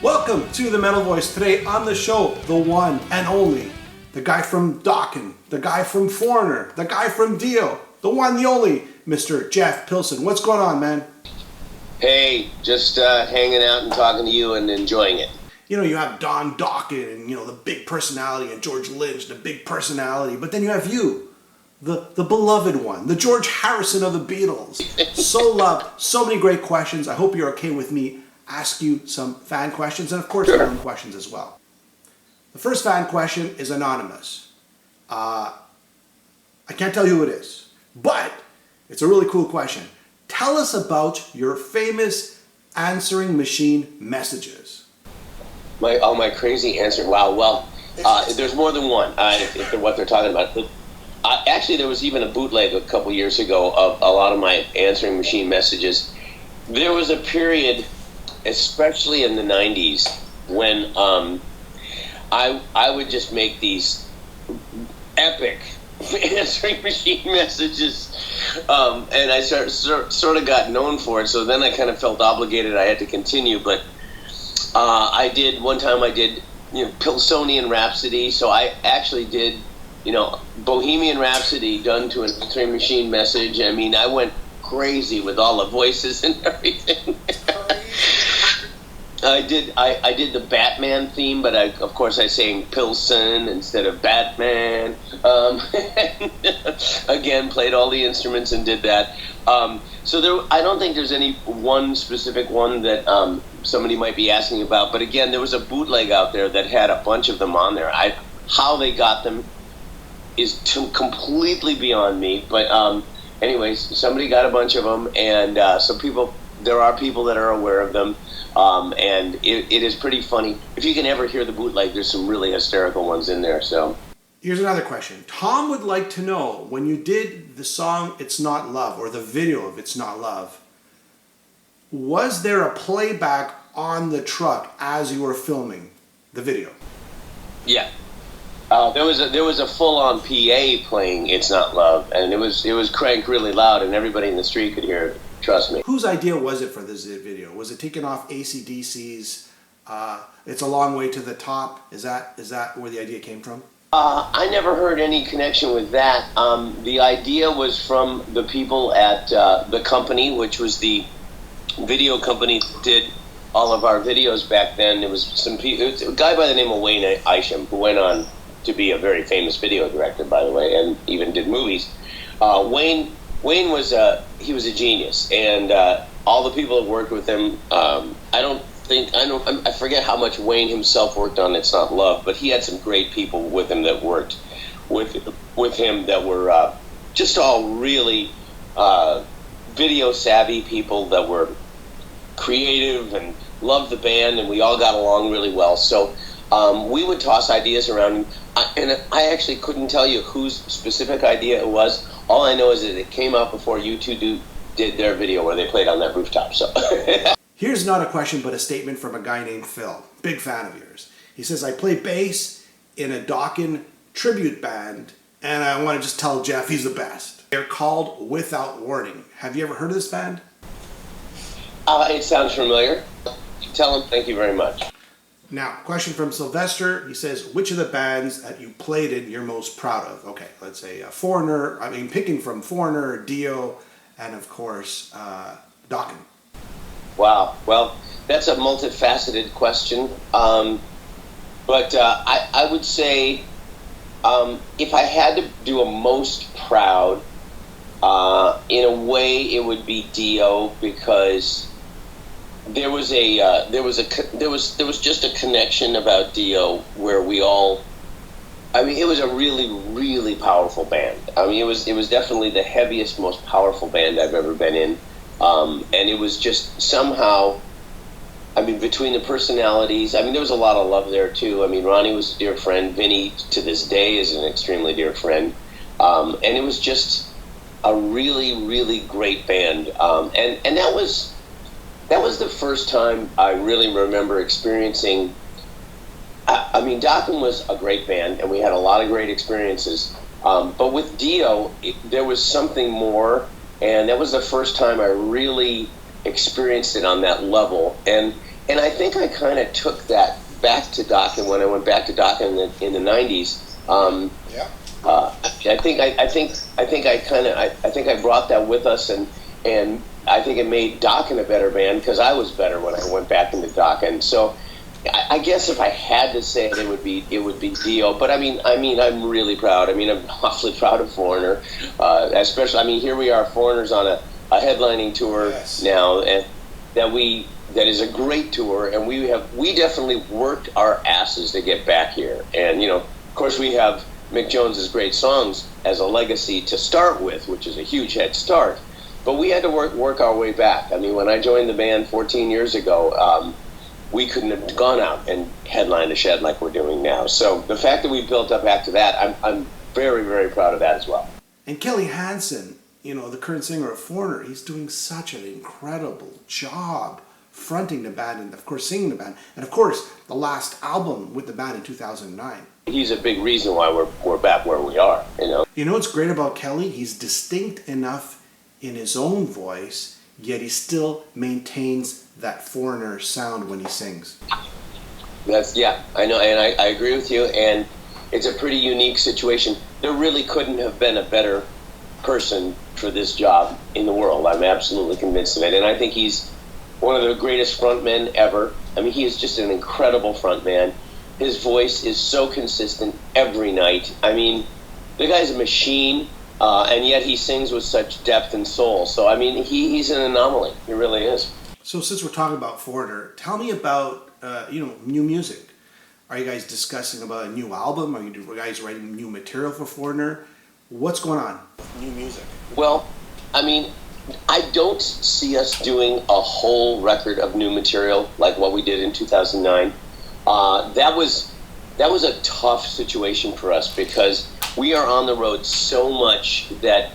Welcome to the Metal Voice. Today on the show, the one and only, the guy from Dokken, the guy from Foreigner, the guy from Dio, the one, the only, Mr. Jeff Pilson. What's going on, man? Hey, just hanging out and talking to you and enjoying it. You know, you have Don Dokken and, the big personality, and George Lynch, the big personality, but then you have you, the beloved one, the George Harrison of the Beatles. So loved, so many great questions. I hope you're okay with me ask you some fan questions, and of course, your own questions as well. The first fan question is anonymous. I can't tell you who it is, but it's a really cool question. Tell us about your famous answering machine messages. My crazy answer. Wow. Well, there's more than one. If they're what they're talking about. Actually, there was even a bootleg a couple years ago of a lot of my answering machine messages. There was a period, especially in the 90s, when I would just make these epic answering machine messages, and I sort of got known for it. So then I kind of felt obligated. I had to continue, but one time I did Pilsonian Rhapsody. So I actually did Bohemian Rhapsody done to an answering machine message. I mean, I went crazy with all the voices and everything. I did the Batman theme, but of course I sang Pilson instead of Batman. Again, played all the instruments and did that. So I don't think there's any one specific one that somebody might be asking about. But again, there was a bootleg out there that had a bunch of them on there. How they got them is completely beyond me. But anyways, somebody got a bunch of them, and there are people that are aware of them. And it is pretty funny. If you can ever hear the bootleg, there's some really hysterical ones in there. So here's another question. Tom would like to know, when you did the song It's Not Love, or the video of It's Not Love, was there a playback on the truck as you were filming the video? Yeah. There was a full-on PA playing It's Not Love, and it was cranked really loud, and everybody in the street could hear it. Trust me. Whose idea was it for this video? Was it taken off AC/DC's It's a Long Way to the Top? Is that where the idea came from? I never heard any connection with that. The idea was from the people at the company, which was the video company that did all of our videos back then. It was a guy by the name of Wayne Isham, who went on to be a very famous video director, by the way, and even did movies. Wayne was a genius, and all the people that worked with him. I forget how much Wayne himself worked on It's Not Love, but he had some great people with him that worked with him that were just all really video savvy people that were creative and loved the band, and we all got along really well. So we would toss ideas around, and I actually couldn't tell you whose specific idea it was. All I know is that it came out before you two did their video where they played on that rooftop. So here's not a question, but a statement from a guy named Phil. Big fan of yours. He says, I play bass in a Dokken tribute band, and I want to just tell Jeff he's the best. They're called Without Warning. Have you ever heard of this band? It sounds familiar. Tell him thank you very much. Now, question from Sylvester. He says, which of the bands that you played in you're most proud of? Okay, let's say Foreigner. I mean, picking from Foreigner, Dio, and of course, Dokken. Wow. Well, that's a multifaceted question. But I would say if I had to do a most proud, in a way, it would be Dio, because there was just a connection about Dio where we all. I mean, it was a really, really powerful band. I mean, it was definitely the heaviest, most powerful band I've ever been in, and it was just somehow. I mean, between the personalities, I mean, there was a lot of love there too. I mean, Ronnie was a dear friend. Vinnie, to this day, is an extremely dear friend, and it was just a really, really great band. And that was the first time I really remember experiencing. I mean, Dokken was a great band, and we had a lot of great experiences. But with Dio, there was something more, and that was the first time I really experienced it on that level. And And I think I kind of took that back to Dokken when I went back to Dokken in the 90s. I think I brought that with us, and I think it made Dokken a better band because I was better when I went back into Dokken. So I guess if I had to say it, it would be Dio. But I mean, I'm really proud. I mean, I'm awfully proud of Foreigner, especially. I mean, here we are, Foreigners on a headlining tour now, and that is a great tour, and we definitely worked our asses to get back here. And of course, we have Mick Jones's great songs as a legacy to start with, which is a huge head start. But we had to work our way back. I mean, when I joined the band 14 years ago, we couldn't have gone out and headlined a shed like we're doing now. So the fact that we built up after that, I'm very, very proud of that as well. And Kelly Hansen, the current singer of Foreigner, he's doing such an incredible job fronting the band and, of course, singing the band. And, of course, the last album with the band in 2009. He's a big reason why we're back where we are, You know what's great about Kelly? He's distinct enough in his own voice, yet he still maintains that Foreigner sound when he sings. I know, and I agree with you, and it's a pretty unique situation. There really couldn't have been a better person for this job in the world. I'm absolutely convinced of it, and I think he's one of the greatest frontmen ever. I mean, he is just an incredible frontman. His voice is so consistent every night. I mean, the guy's a machine, and yet he sings with such depth and soul. So, I mean, he's an anomaly. He really is. So since we're talking about Foreigner, tell me about, new music. Are you guys discussing about a new album? Are you guys writing new material for Foreigner? What's going on with new music? Well, I mean, I don't see us doing a whole record of new material like what we did in 2009. That was a tough situation for us because we are on the road so much that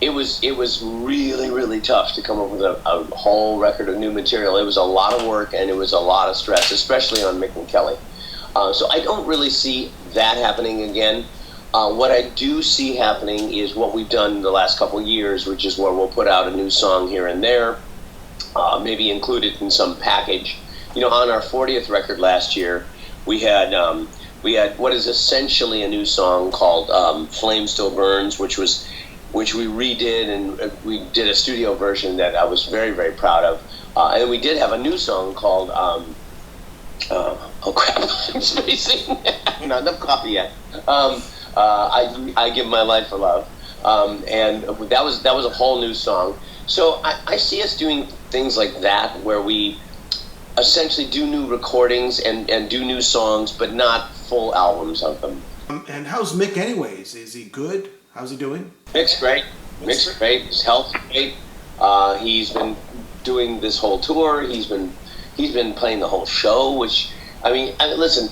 it was really, really tough to come up with a whole record of new material. It was a lot of work and it was a lot of stress, especially on Mick and Kelly. So I don't really see that happening again. What I do see happening is what we've done the last couple of years, which is where we'll put out a new song here and there, maybe include it in some package. On our 40th record last year, we had what is essentially a new song called "Flame Still Burns," which we redid, and we did a studio version that I was very, very proud of. And we did have a new song called oh crap, I'm spacing. Not enough coffee yet. I Give My Life for Love, and that was a whole new song. So I see us doing things like that, where we essentially do new recordings and do new songs, but not full albums of them. And how's Mick anyways? Is he good? How's he doing? Mick's great. Mick's great. His health's great. He's been doing this whole tour. He's been playing the whole show, which, listen,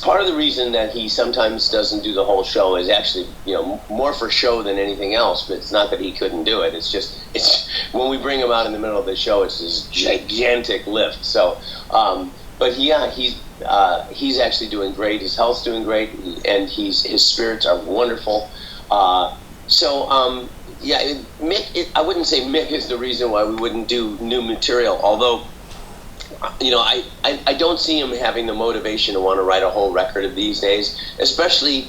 part of the reason that he sometimes doesn't do the whole show is actually, more for show than anything else, but it's not that he couldn't do it. It's when we bring him out in the middle of the show, it's this gigantic lift. So, but yeah, he's actually doing great. His health's doing great, and his spirits are wonderful. Mick, I wouldn't say Mick is the reason why we wouldn't do new material, although, I don't see him having the motivation to want to write a whole record of these days, especially,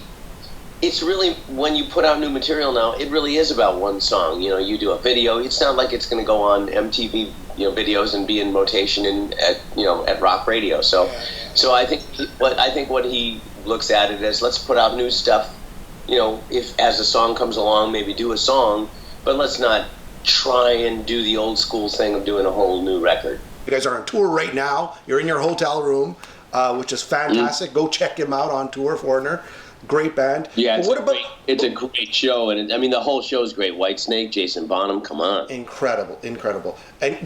it's really, when you put out new material now, it really is about one song. You do a video, it's not like it's going to go on MTV, videos and be in rotation at rock radio. So I think what he looks at it as, let's put out new stuff. If as a song comes along, maybe do a song, but let's not try and do the old school thing of doing a whole new record. You guys are on tour right now. You're in your hotel room, which is fantastic. Go check him out on tour, Foreigner. Great band. Yeah, it's a great show, and the whole show is great. Whitesnake, Jason Bonham, come on. Incredible.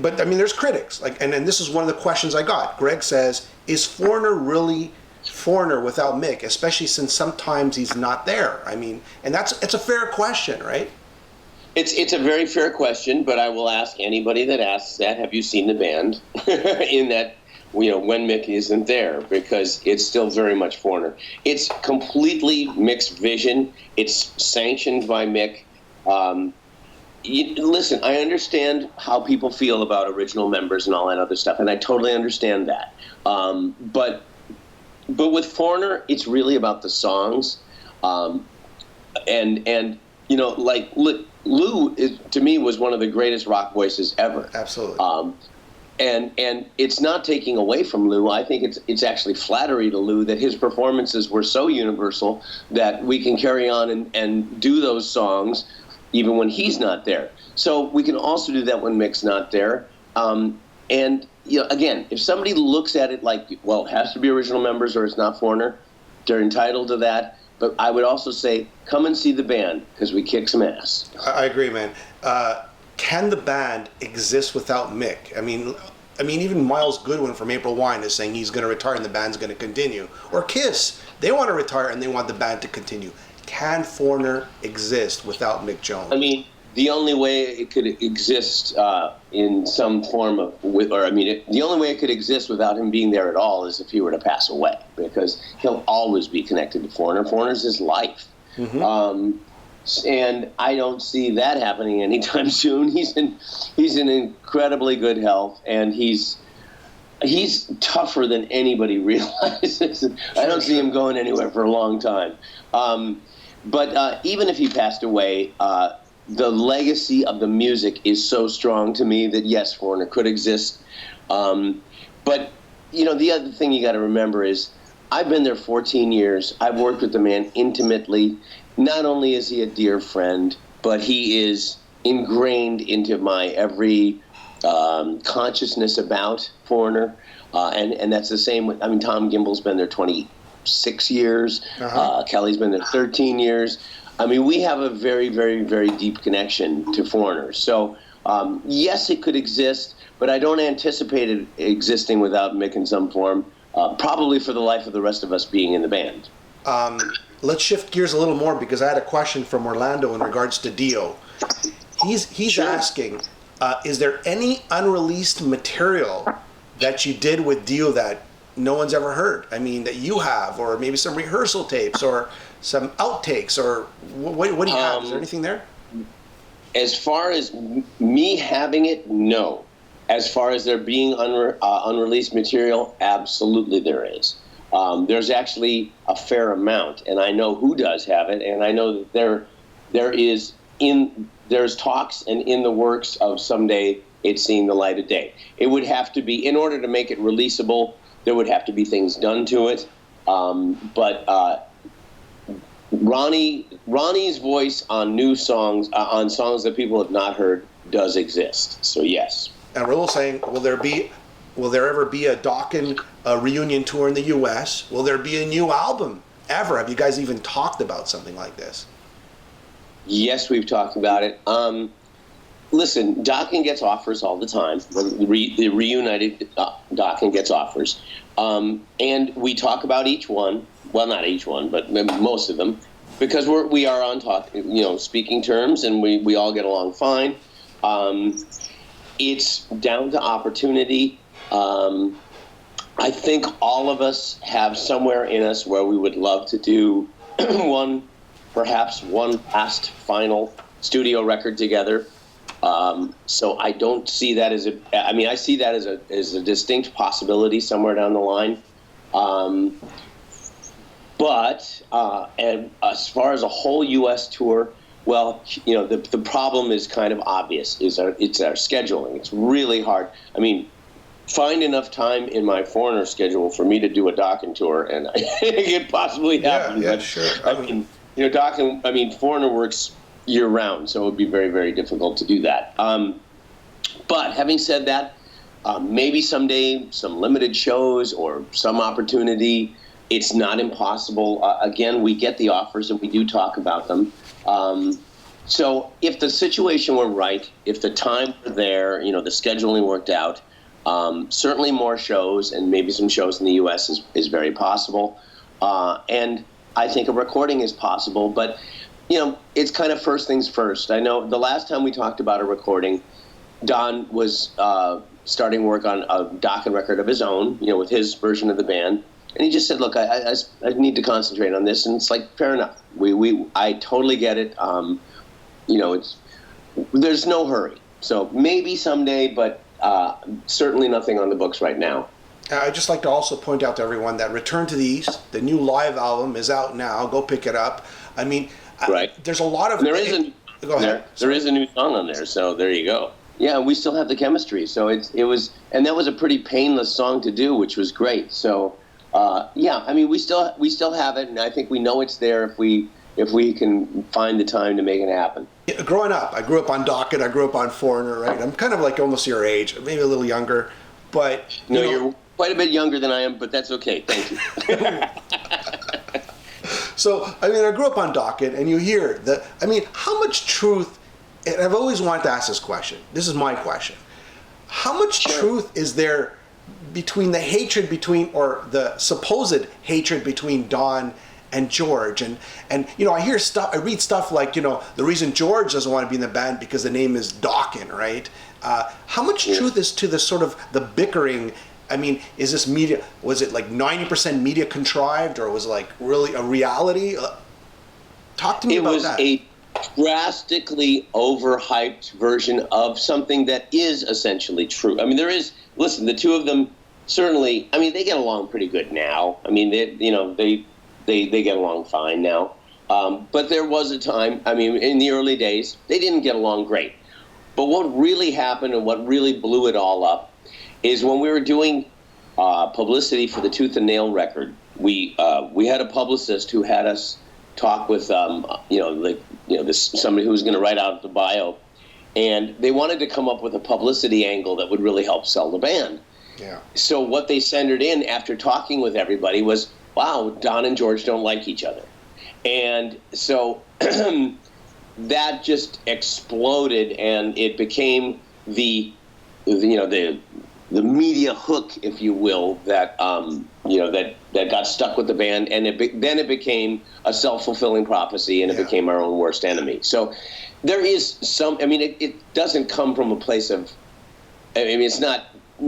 But there's critics, and this is one of the questions I got. Greg says, is Foreigner really Foreigner without Mick, especially since sometimes he's not there? And it's a fair question, right? It's a very fair question, but I will ask anybody that asks that, have you seen the band in that, when Mick isn't there? Because it's still very much Foreigner. It's completely Mick's vision. It's sanctioned by Mick. Listen, I understand how people feel about original members and all that other stuff, and I totally understand that. But with Foreigner, it's really about the songs, and like Lou to me was one of the greatest rock voices ever. Absolutely. And it's not taking away from Lou. I think it's actually flattery to Lou that his performances were so universal that we can carry on and do those songs even when he's not there. So we can also do that when Mick's not there. And again, if somebody looks at it like, well, it has to be original members or it's not Foreigner, they're entitled to that. But I would also say, come and see the band because we kick some ass. I agree, man. Can the band exist without Mick? I mean, even Miles Goodwin from April Wine is saying he's going to retire and the band's going to continue. Or Kiss, they want to retire and they want the band to continue. Can Foreigner exist without Mick Jones? I mean, the only way it could exist in some form of, the only way it could exist without him being there at all is if he were to pass away, because he'll always be connected to Foreigner. Foreigner's his life. Mm-hmm. And I don't see that happening anytime soon. He's in incredibly good health, and he's tougher than anybody realizes. I don't see him going anywhere for a long time. But even if he passed away, the legacy of the music is so strong to me that yes, Foreigner could exist. But the other thing you got to remember is I've been there 14 years. I've worked with the man intimately. Not only is he a dear friend, but he is ingrained into my every consciousness about Foreigner. And that's the same with, Tom Gimbel's been there 26 years. Uh-huh. Kelly's been there 13 years. We have a very, very, very deep connection to Foreigner. So, yes, it could exist, but I don't anticipate it existing without Mick in some form, probably for the life of the rest of us being in the band. Let's shift gears a little more because I had a question from Orlando in regards to Dio. He's sure. Asking, is there any unreleased material that you did with Dio that no one's ever heard? That you have, or maybe some rehearsal tapes or some outtakes, or what do you have? Is there anything there? As far as me having it, no. As far as there being unreleased material, absolutely there is. There's actually a fair amount, and I know who does have it, and I know that there's talks and in the works of someday it seeing the light of day. It would have to be, in order to make it releasable, there would have to be things done to it. But Ronnie's voice on new songs, on songs that people have not heard, does exist. So yes. And Raul's saying, will there ever be a Dokken reunion tour in the U.S.? Will there be a new album ever? Have you guys even talked about something like this? Yes, we've talked about it. Listen, Dokken gets offers all the time. The reunited Dokken gets offers. And we talk about each one. Well, not each one, but most of them. Because we are on speaking terms, and we all get along fine. It's down to opportunity. I think all of us have somewhere in us where we would love to do perhaps one last final studio record together. So I don't see that as I see that as a distinct possibility somewhere down the line. But and as far as a whole U.S. tour, well, the problem is kind of obvious. It's our scheduling. It's really hard. Find enough time in my Foreigner schedule for me to do a Dokken tour, and it could possibly happen. Yeah, sure. Dokken. Foreigner works year round, so it would be very, very difficult to do that. But having said that, maybe someday some limited shows or some opportunity. It's not impossible. Again, we get the offers and we do talk about them. So if the situation were right, if the time were there, the scheduling worked out, certainly more shows and maybe some shows in the U.S. is very possible. And I think a recording is possible, but, it's kind of first things first. I know the last time we talked about a recording, Don was starting work on a Dokken record of his own, with his version of the band. And he just said, look, I need to concentrate on this. And it's like, fair enough. I totally get it. there's no hurry. So maybe someday, but certainly nothing on the books right now. I'd just like to also point out to everyone that Return to the East, the new live album, is out now. Go pick it up. I mean, there's a lot of... And there is a new song on there, so there you go. Yeah, we still have the chemistry. So it was, and that was a pretty painless song to do, which was great. So yeah, I mean, we still have it, and I think we know it's there if we can find the time to make it happen. Growing up, I grew up on Dokken, I grew up on Foreigner, right? I'm kind of like almost your age, maybe a little younger, but... You're quite a bit younger than I am, but that's okay. Thank you. So, I mean, I grew up on Dokken, and you hear that, I mean, how much truth, and I've always wanted to ask this question, this is my question, how much truth is there between the hatred between, or the supposed hatred between Don and George, and I hear stuff, I read stuff like, the reason George doesn't want to be in the band because the name is Dokken, right? How much truth is to the sort of the bickering? I mean, is this media, was it like 90% media contrived, or was it like really a reality? Talk to me about that. It was a drastically overhyped version of something that is essentially true. I mean, listen, the two of them certainly, I mean, they get along pretty good now. I mean, they get along fine now. But there was a time, I mean, in the early days, they didn't get along great. But what really happened and what really blew it all up is when we were doing publicity for the Tooth and Nail record, we had a publicist who had us talk with somebody who was going to write out the bio, and they wanted to come up with a publicity angle that would really help sell the band. Yeah. So what they centered in after talking with everybody was, wow, Don and George don't like each other. And so that just exploded, and it became the media hook, if you will, that that got stuck with the band, and then it became a self-fulfilling prophecy, and it became our own worst enemy. So there is some, I mean, it doesn't come from a place of, I mean, it's not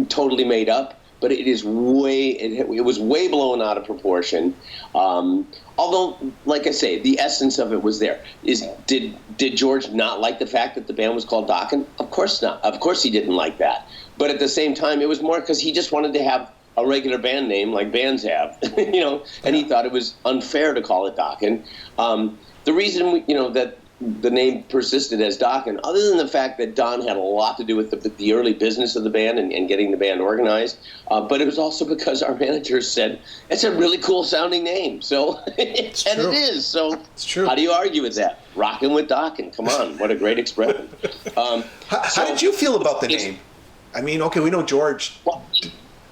totally made up, but it is it was way blown out of proportion. Although, like I say, the essence of it was there. Did George not like the fact that the band was called Dokken? Of course not. Of course he didn't like that. But at the same time, it was more because he just wanted to have a regular band name like bands have, and he thought it was unfair to call it Dokken. The reason that the name persisted as Dokken, other than the fact that Don had a lot to do with the early business of the band and getting the band organized, but it was also because our managers said, it's a really cool sounding name. So, and it is. So it's true. How do you argue with that? Rockin' with Dokken. Come on. What a great expression. How did you feel about the name? I mean, okay, we know George. Well,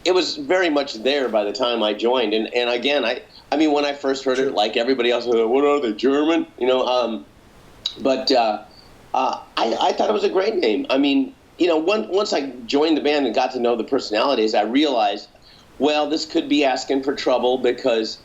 it was very much there by the time I joined. And again, I mean, when I first heard it, like everybody else, what are they, German? But I thought it was a great name. I mean, once I joined the band and got to know the personalities, I realized, well, this could be asking for trouble because,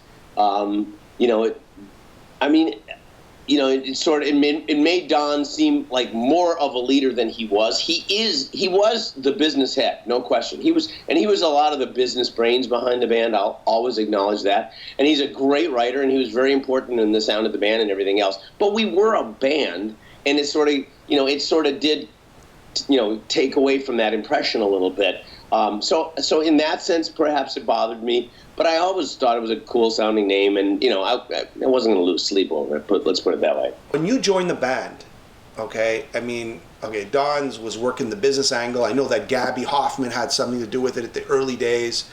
it made Don seem like more of a leader than he was. He was the business head, no question. He was a lot of the business brains behind the band. I'll always acknowledge that. And he's a great writer, and he was very important in the sound of the band and everything else. But we were a band, and it sort of did, take away from that impression a little bit. So in that sense, perhaps it bothered me, but I always thought it was a cool sounding name, and I wasn't going to lose sleep over it. Let's put it that way. When you joined the band, Don's was working the business angle. I know that Gabby Hoffman had something to do with it at the early days.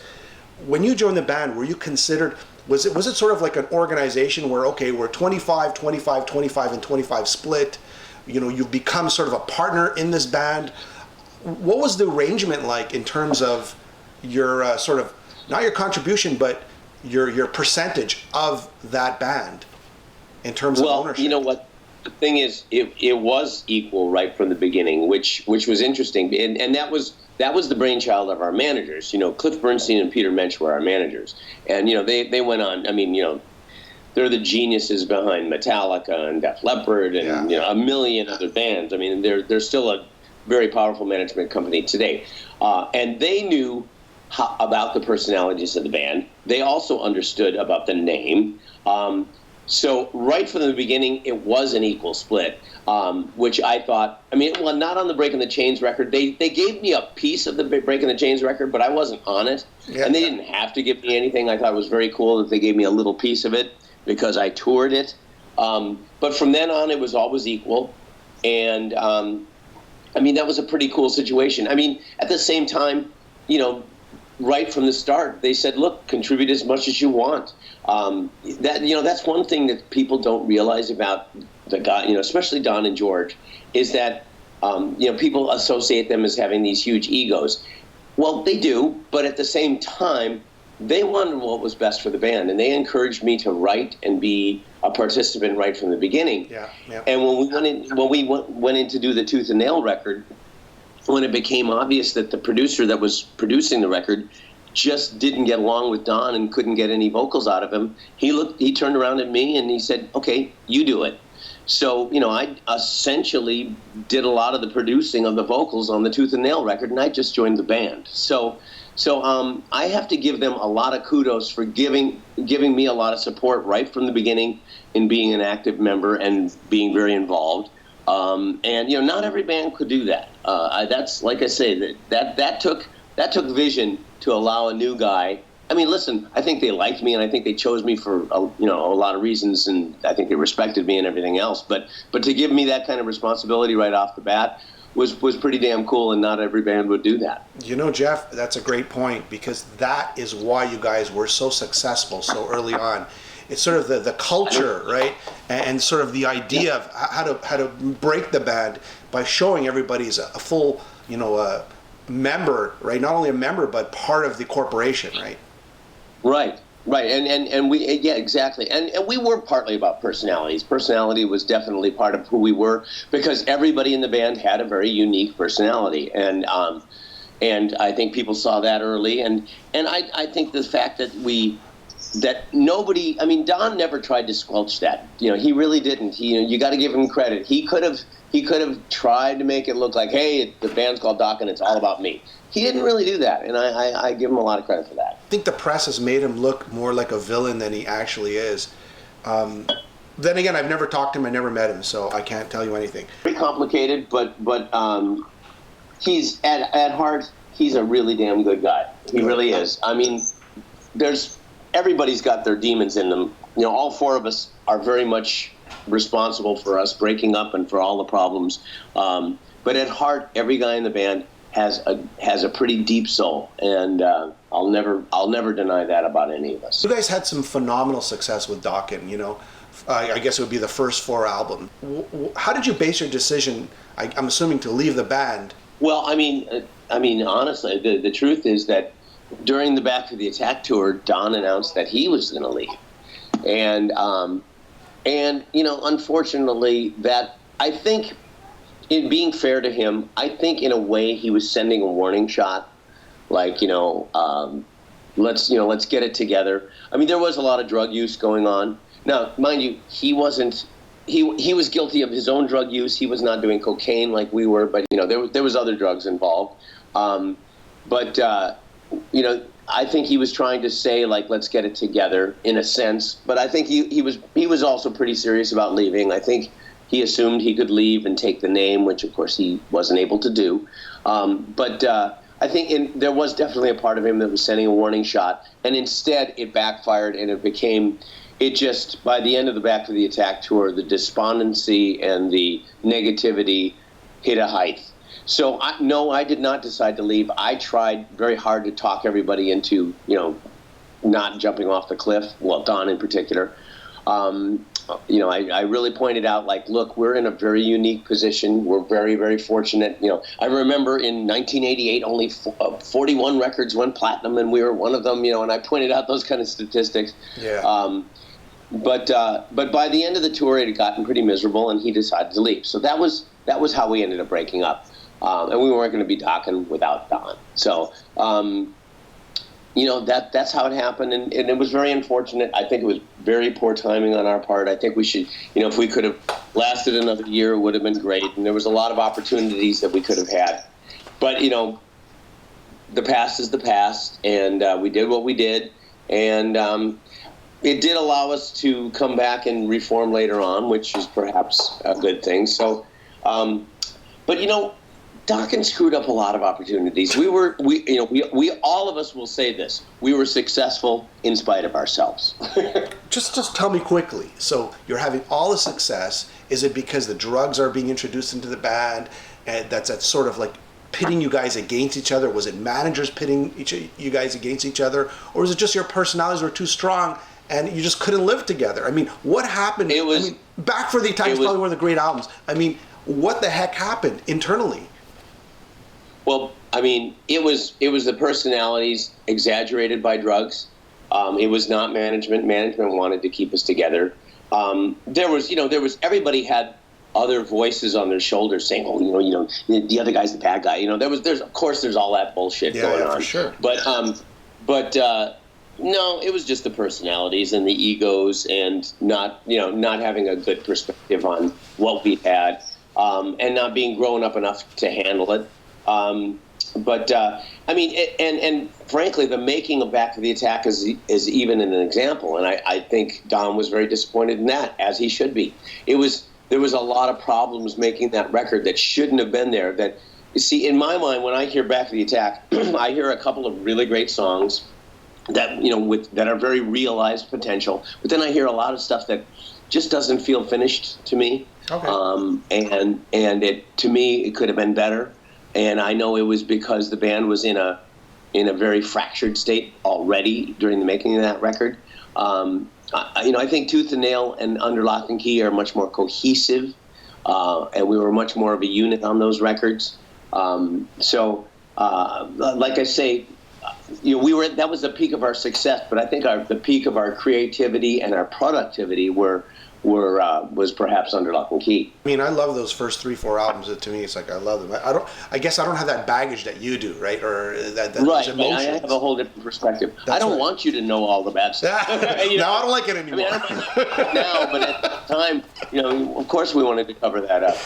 When you joined the band, were you considered? Was it sort of like an organization where we're 25, 25, 25, and 25 split? You've become sort of a partner in this band. What was the arrangement like in terms of your sort of, not your contribution, but your percentage of that band in terms of ownership? Well, you know what? The thing is, it was equal right from the beginning, which was interesting. And that was the brainchild of our managers. Cliff Bernstein and Peter Mensch were our managers. And, they went on, I mean, they're the geniuses behind Metallica and Def Leppard and, a million other bands. I mean, they're still a very powerful management company today. And they knew about the personalities of the band. They also understood about the name. So right from the beginning, it was an equal split, which I thought, I mean, well, not on the Breaking the Chains record. They gave me a piece of the Breaking the Chains record, but I wasn't on it. And they didn't have to give me anything. I thought it was very cool that they gave me a little piece of it because I toured it. But from then on, it was always equal. And, I mean, that was a pretty cool situation. I mean, at the same time, you know, right from the start, they said, look, contribute as much as you want. That's one thing that people don't realize about the guy, you know, especially Don and George, is that, people associate them as having these huge egos. Well, they do, but at the same time, they wanted what was best for the band, and they encouraged me to write and be a participant right from the beginning. Yeah. And when we went in to do the Tooth and Nail record, when it became obvious that the producer that was producing the record just didn't get along with Don and couldn't get any vocals out of him, he turned around at me and he said, okay, you do it. So, you know, I essentially did a lot of the producing of the vocals on the Tooth and Nail record, and I just joined the band. So I have to give them a lot of kudos for giving me a lot of support right from the beginning in being an active member and being very involved. And you know, not every band could do that. That's, like I say, that took vision to allow a new guy. I mean, listen, I think they liked me, and I think they chose me for a lot of reasons, and I think they respected me and everything else. But to give me that kind of responsibility right off the bat was pretty damn cool, and not every band would do that. You know, Jeff, that's a great point, because that is why you guys were so successful so early on. It's sort of the culture, right? And sort of the idea of how to break the band by showing everybody's a full, member, right? Not only a member, but part of the corporation, right? Right. And we, yeah, exactly. And we were partly about personalities. Personality was definitely part of who we were, because everybody in the band had a very unique personality. And I think people saw that early. And I think the fact that nobody, I mean, Don never tried to squelch that. You know, he really didn't. You got to give him credit. He could have tried to make it look like, hey, the band's called Dokken, it's all about me. He didn't really do that, and I give him a lot of credit for that. I think the press has made him look more like a villain than he actually is. Then again, I've never talked to him, I never met him, so I can't tell you anything. Very complicated, but he's at heart, he's a really damn good guy. He really is. I mean, everybody's got their demons in them. You know, all four of us are very much responsible for us breaking up and for all the problems. But at heart, every guy in the band has a pretty deep soul, and I'll never deny that about any of us. You guys had some phenomenal success with Dokken. You know, I guess it would be the first 4 albums. How did you base your decision? I'm assuming to leave the band. Well, I mean, honestly, the truth is that during the Back to the Attack tour, Don announced that he was going to leave, and unfortunately, that, I think, in being fair to him, I think in a way he was sending a warning shot, like, let's get it together. I mean, there was a lot of drug use going on. Now, mind you, he was guilty of his own drug use. He was not doing cocaine like we were, but there was other drugs involved. I think he was trying to say, like, let's get it together in a sense, but I think he was also pretty serious about leaving. I think he assumed he could leave and take the name, which of course he wasn't able to do. I think there was definitely a part of him that was sending a warning shot, and instead it backfired, and by the end of the Back to the Attack tour, the despondency and the negativity hit a height. So, no, I did not decide to leave. I tried very hard to talk everybody into, not jumping off the cliff. Well, Don in particular. I really pointed out, like, look, we're in a very unique position. We're very, very fortunate. I remember in 1988, only 41 records went platinum, and we were one of them, and I pointed out those kind of statistics. Yeah. But by the end of the tour, it had gotten pretty miserable, and he decided to leave. So that was how we ended up breaking up. And we weren't going to be Dokken without Don. So, that's how it happened, and it was very unfortunate. I think it was very poor timing on our part. I think we should, if we could have lasted another year, it would have been great. And there was a lot of opportunities that we could have had. But, the past is the past, and we did what we did. And, it did allow us to come back and reform later on, which is perhaps a good thing. So, but Dokken screwed up a lot of opportunities. We all of us will say this: we were successful in spite of ourselves. Just tell me quickly. So you're having all the success. Is it because the drugs are being introduced into the band, and that's sort of like pitting you guys against each other? Was it managers pitting you guys against each other, or was it just your personalities were too strong and you just couldn't live together? I mean, what happened? Back for the Attack is probably one of the great albums. I mean, what the heck happened internally? Well, I mean, it was the personalities exaggerated by drugs. It was not management. Management wanted to keep us together. There was everybody had other voices on their shoulders saying, "Oh, the other guy's the bad guy." There's all that bullshit going on. For sure. But no, it was just the personalities and the egos, and not having a good perspective on what we had, and not being grown up enough to handle it. And frankly, the making of Back to the Attack is even an example, and I think Don was very disappointed in that, as he should be. There was a lot of problems making that record that shouldn't have been there. That, you see, in my mind, when I hear Back to the Attack, I hear a couple of really great songs that that are very realized potential, but then I hear a lot of stuff that just doesn't feel finished to me. Okay. And to me, it could have been better. And I know it was because the band was in a very fractured state already during the making of that record. I think Tooth and Nail and Under Lock and Key are much more cohesive, and we were much more of a unit on those records. Like I say, that was the peak of our success. But I think the peak of our creativity and our productivity was perhaps Under Lock and Key. I mean, I love those first 3-4 albums. To me, it's like I love them. I guess I don't have that baggage that you do, right? Or that right. I have a whole different perspective. I don't want you to know all the bad stuff. No, I don't like it anymore. I don't like it now, but at the time, of course, we wanted to cover that up.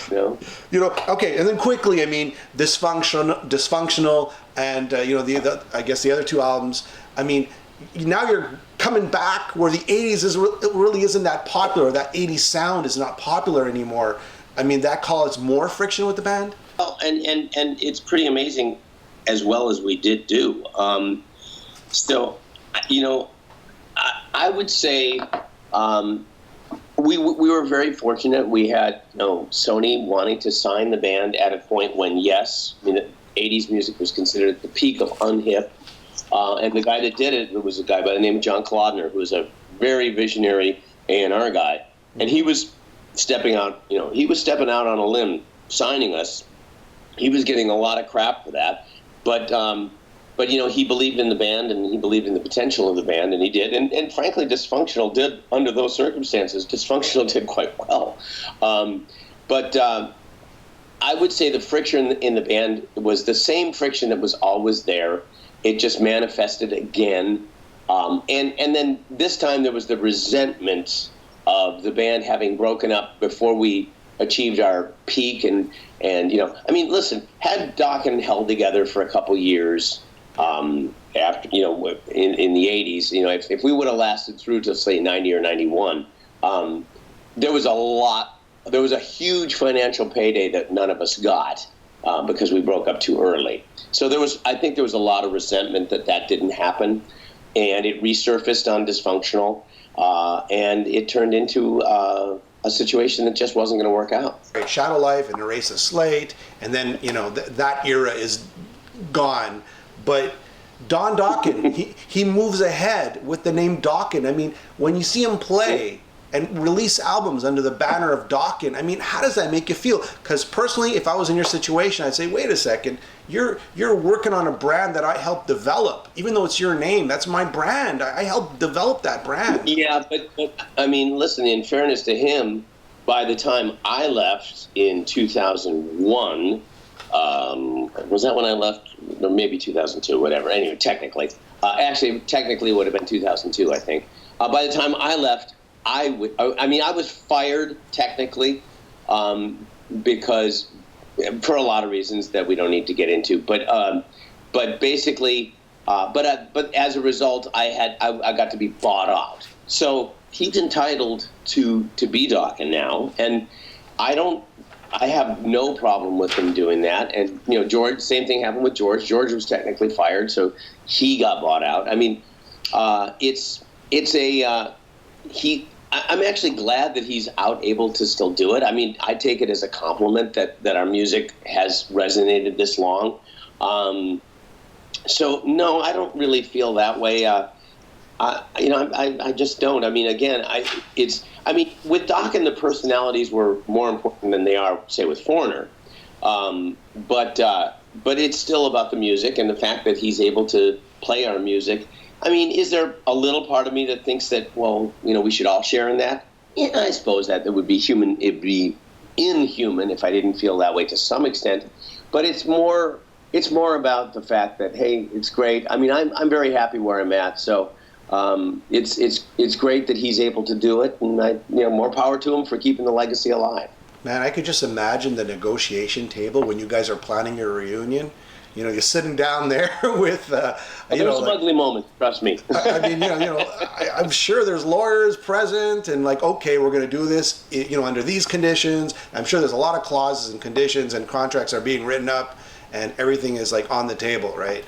Okay, and then quickly, I mean, dysfunctional, and I guess the other two albums. I mean, now you're coming back where the 80s really isn't that popular. That 80s sound is not popular anymore. I mean, that causes more friction with the band? Well, and it's pretty amazing as well as we did do. Still, I would say we were very fortunate. We had Sony wanting to sign the band at a point when, yes, 80s music was considered at the peak of unhip. And the guy that did it was a guy by the name of John Klodner, who was a very visionary A&R guy. And he was stepping out, on a limb, signing us. He was getting a lot of crap for that. But he believed in the band, and he believed in the potential of the band, and he did. And frankly, Dysfunctional did, under those circumstances, Dysfunctional did quite well. I would say the friction in the band was the same friction that was always there. It just manifested again. And then this time there was the resentment of the band having broken up before we achieved our peak. And listen, had Dokken held together for a couple years after, in the 80s, if we would have lasted through to, say, 90 or 91, there was a huge financial payday that none of us got because we broke up too early. So I think there was a lot of resentment that didn't happen, and it resurfaced on Dysfunctional, and it turned into a situation that just wasn't going to work out. Shadow Life and Erase the Slate, and then that era is gone. But Don Dokken, he moves ahead with the name Dokken. I mean, when you see him play and release albums under the banner of Dokken, I mean, how does that make you feel? Because personally, if I was in your situation, I'd say, wait a second, you're working on a brand that I helped develop. Even though it's your name, that's my brand. I helped develop that brand. Yeah, but I mean, listen, in fairness to him, by the time I left in 2001, was that when I left? Or maybe 2002, whatever. Anyway, technically it would have been 2002, I think. By the time I left, I was fired technically because for a lot of reasons that we don't need to get into. But basically, but as a result, I got to be bought out. So he's entitled to be Dokken now, and I have no problem with him doing that. And George, same thing happened with George. George was technically fired, so he got bought out. I mean, I'm actually glad that he's able to still do it. I mean, I take it as a compliment that our music has resonated this long. So no, I don't really feel that way. I just don't. I mean, again, with Dokken, the personalities were more important than they are, say, with Foreigner. But it's still about the music and the fact that he's able to play our music. I mean, is there a little part of me that thinks that, well, we should all share in that? Yeah, I suppose that would be human. It'd be inhuman if I didn't feel that way to some extent. But it's more about the fact that, hey, it's great. I mean, I'm very happy where I'm at. So it's great that he's able to do it, and more power to him for keeping the legacy alive. Man, I could just imagine the negotiation table when you guys are planning your reunion. You're sitting down there with, There's some ugly moments, trust me. I mean, I'm sure there's lawyers present and okay, we're going to do this, under these conditions. I'm sure there's a lot of clauses and conditions and contracts are being written up and everything is on the table, right?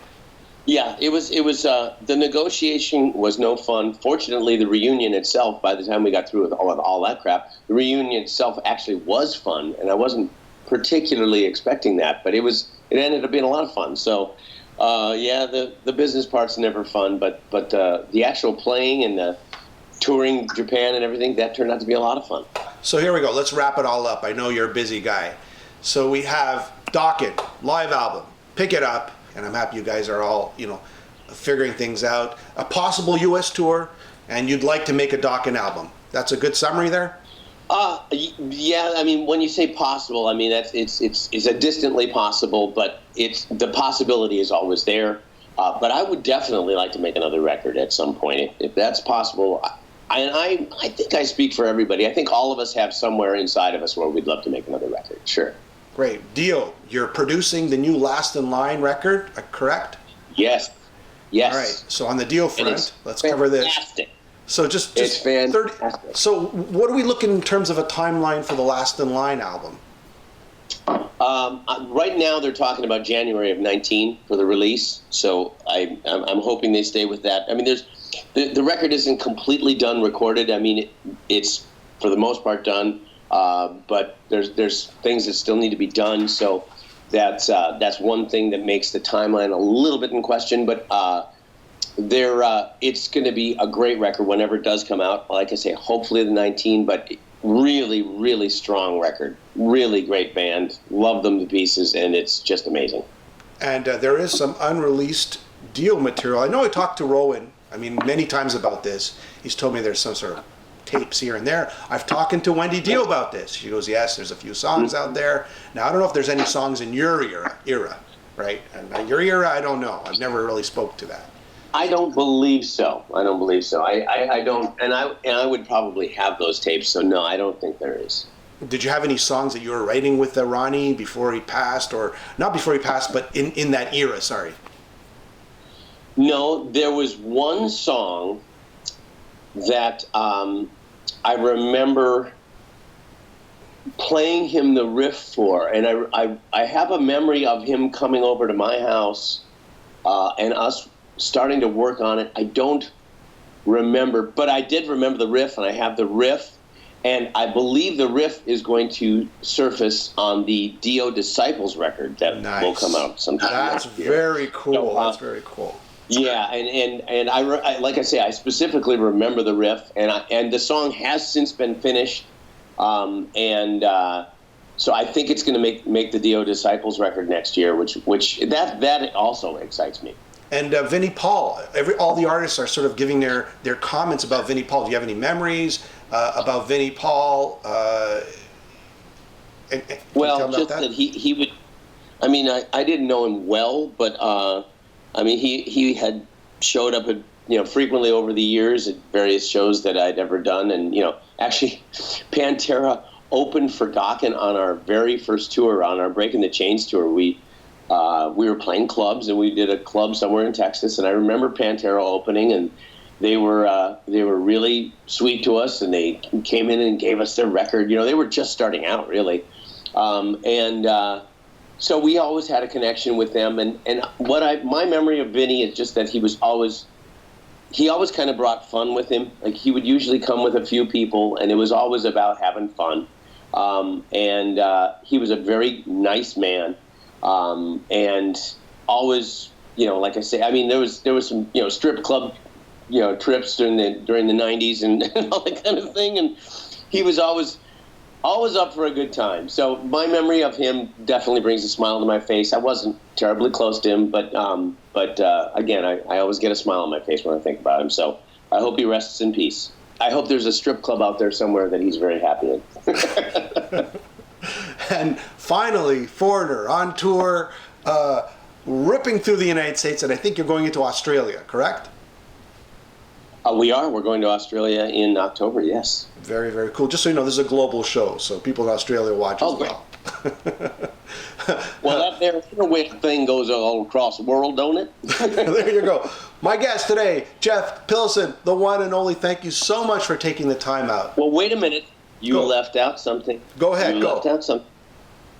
Yeah, it was, the negotiation was no fun. Fortunately, the reunion itself, by the time we got through with all that crap, the reunion itself actually was fun, and I wasn't particularly expecting that, but it ended up being a lot of fun. So, the business part's never fun, but the actual playing and the touring Japan and everything, that turned out to be a lot of fun. So here we go. Let's wrap it all up. I know you're a busy guy. So we have Dokken, live album, Pick It Up, and I'm happy you guys are all, figuring things out. A possible U.S. tour, and you'd like to make a Dokken album. That's a good summary there? Yeah, I mean, when you say possible, I mean, it's a distantly possible, but the possibility is always there. But I would definitely like to make another record at some point, if that's possible. I think I speak for everybody. I think all of us have somewhere inside of us where we'd love to make another record, sure. Great. Dio, you're producing the new Last in Line record, correct? Yes. All right, so on the Dio front, let's cover this. Fantastic. So just it's 30. So what are we looking in terms of a timeline for the Last in Line album? Right now they're talking about January of 19 for the release. So I'm hoping they stay with that. I mean, the record isn't completely done recorded. I mean, it's for the most part done, but there's things that still need to be done. So that's one thing that makes the timeline a little bit in question. But it's going to be a great record whenever it does come out. Like I say, hopefully the 19, but really, really strong record. Really great band. Love them to pieces, and it's just amazing. And there is some unreleased Dio material. I know I talked to Rowan, many times about this. He's told me there's some sort of tapes here and there. I've talked to Wendy Dio about this. She goes, yes, there's a few songs out there. Now, I don't know if there's any songs in your era, right? And your era, I don't know. I've never really spoke to that. I don't believe so. I don't, and I would probably have those tapes. So no, I don't think there is. Did you have any songs that you were writing with Ronnie before he passed, or not before he passed, but in that era? Sorry. No, there was one song that I remember playing him the riff for, and I have a memory of him coming over to my house and us starting to work on it. I don't remember, but I did remember the riff, and I have the riff, and I believe the riff is going to surface on the Dio Disciples record that will come out sometime. That's very cool. That's very cool. Yeah, and I like I say, I specifically remember the riff, and the song has since been finished, so I think it's going to make the Dio Disciples record next year, which that also excites me. And Vinnie Paul, all the artists are sort of giving their comments about Vinnie Paul. Do you have any memories about Vinnie Paul? Well, just that he would. I mean, I didn't know him well, but I mean, he had showed up at frequently over the years at various shows that I'd ever done, and actually, Pantera opened for Dokken on our very first tour, on our Breaking the Chains tour. We were playing clubs, and we did a club somewhere in Texas, and I remember Pantera opening, and They were really sweet to us, and they came in and gave us their record. You know, they were just starting out, really, so we always had a connection with them. And my memory of Vinnie is just that he always kind of brought fun with him. Like, he would usually come with a few people, and it was always about having fun. He was a very nice man, and always, you know, like I say, I mean, there was some, you know, strip club, you know, trips during the 90s and all that kind of thing, and he was always up for a good time. So my memory of him definitely brings a smile to my face. I wasn't terribly close to him, but again, I always get a smile on my face when I think about him. So I hope he rests in peace. I hope there's a strip club out there somewhere that he's very happy in. And finally, Foreigner on tour, ripping through the United States, and I think you're going into Australia, correct? We are. We're going to Australia in October, yes. Very, very cool. Just so you know, this is a global show, so people in Australia watch as well. Well, that thing goes all across the world, don't it? There you go. My guest today, Jeff Pilson, the one and only. Thank you so much for taking the time out. Well, wait a minute. You left out something. Go ahead.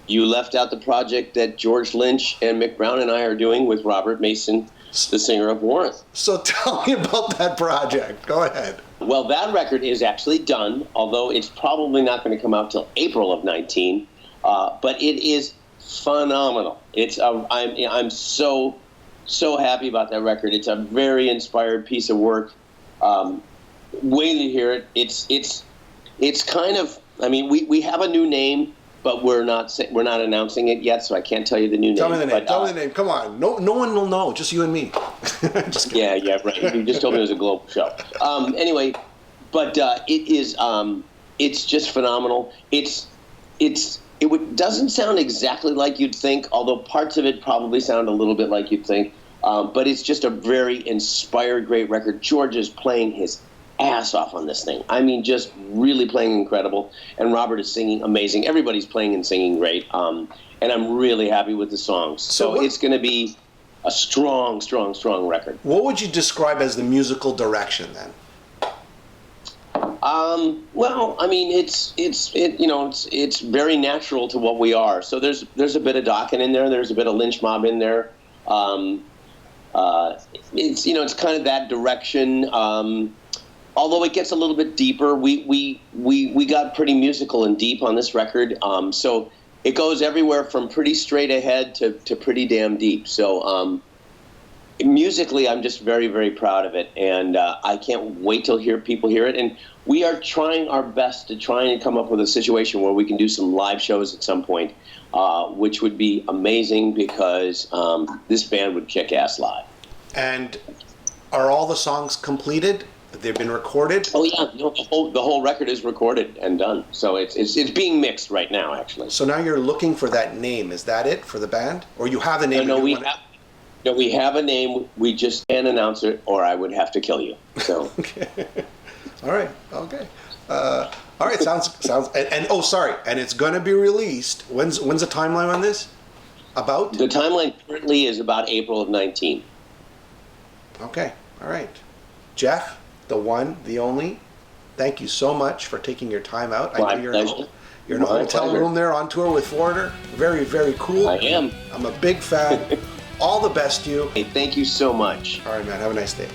You left out the project that George Lynch and Mick Brown and I are doing with Robert Mason, the singer of Warren. So tell me about that project. Go ahead. Well, that record is actually done, although it's probably not going to come out till April of 19. But it is phenomenal. I'm so happy about that record. It's a very inspired piece of work. Wait to hear it. It's kind of, I mean, we have a new name, but we're not announcing it yet, so I can't tell you the new name. Tell me the name. Tell me the name. Come on. No one will know. Just you and me. Just kidding. Yeah, right. You just told me it was a global show. Anyway, but it's just phenomenal. It doesn't sound exactly like you'd think, although parts of it probably sound a little bit like you'd think. But it's just a very inspired, great record. George is playing his ass off on this thing. I mean, just really playing incredible. And Robert is singing amazing. Everybody's playing and singing great. And I'm really happy with the songs. So it's going to be a strong record. What would you describe as the musical direction then? Well, I mean, it's very natural to what we are. So there's a bit of Dokken in there. There's a bit of Lynch Mob in there. It's kind of that direction. Although it gets a little bit deeper, we got pretty musical and deep on this record. So it goes everywhere from pretty straight ahead to pretty damn deep. So musically, I'm just very, very proud of it, and I can't wait till people hear it. And we are trying our best to try and come up with a situation where we can do some live shows at some point, which would be amazing because this band would kick ass live. And are all the songs completed? They've been recorded? Oh yeah, no, the whole record is recorded and done. So it's being mixed right now, actually. So now you're looking for that name. Is that it for the band, or you have a name? No, we have a name. We just can't announce it, or I would have to kill you. So. Okay. All right. Okay. All right. Sounds. And oh, sorry. And it's going to be released. When's the timeline on this? About? The timeline currently is about April of 19. Okay. All right. Jeff, the one, the only. Thank you so much for taking your time out. My I know pleasure. You're in a hotel room there on tour with Foreigner. Very, very cool. I am. I'm a big fan. All the best to you. Hey, thank you so much. All right, man. Have a nice day.